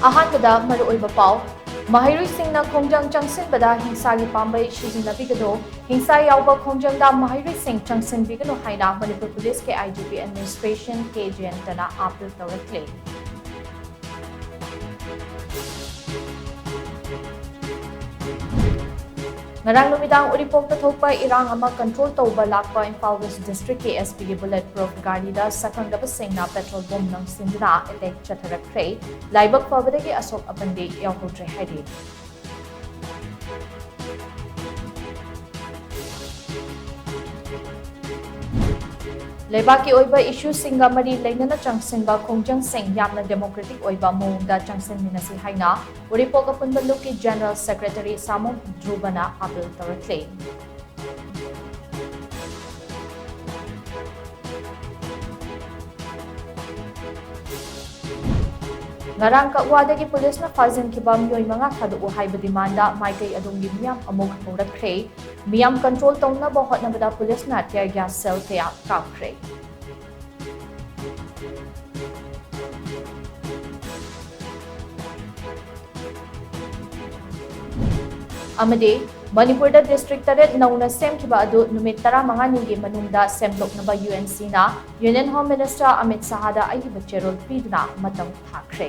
ꯑꯍꯥꯟꯕꯗ ꯃꯔꯨꯑꯣꯏꯕ ꯄꯥꯎ ꯃꯍꯩꯔꯣꯏꯁꯤꯡꯅ ꯈꯣꯡꯖꯪ ꯆꯪꯁꯤꯟꯕꯗ ꯍꯤꯡꯁꯥꯒꯤ ꯄꯥꯝꯕꯩ ꯁꯤꯖꯤꯟꯅꯕꯤꯒꯅꯨ ꯍꯤꯡꯁꯥ ꯌꯥꯎꯕ ꯈꯣꯡꯖꯪꯗ ꯃꯍꯩꯔꯣꯏꯁꯤꯡ ꯆꯪꯁꯤꯟꯕꯤꯒꯅꯨ ꯍꯥꯏꯅ ꯃꯅꯤꯄꯨꯔ ꯄꯨꯂꯤꯁꯀꯤ IGP ꯑꯦꯗꯃꯤꯅꯤꯁꯇ꯭ꯔꯦꯁꯟ ꯀꯦ ꯖꯌꯟꯇꯅ ꯑꯥꯄꯤꯜ ꯇꯧꯔꯛꯂꯤ ngarang numidang uripokta thokpa irang ama control tawba lakpa Imphal West District ke SP ki bulletproof gari da sakangdaba singna petrol bomb nang sinduna attack chatharakre laibak pabadagi asok apande yawhodre hairi Lebaki oiba issue singa mari lainana changsinba khongjang sing yamna democratic oiba mongda changsin minasi haina uripok apunba luki General Secretary Samong Drubana appeal tawrakle ngarang kawadagi police na fazin kibam yoy mga khadu haiba demanda maikai adongi miyam amok horakre miyam control tongna bohot na bada police na tear gas cell kaya kakre amade Manipur da district taret nauna sem kiba adu numit 15 gi manungda semloknaba UNC na Union Home Minister Amit Sahada ayiba cherol pidna matam thakre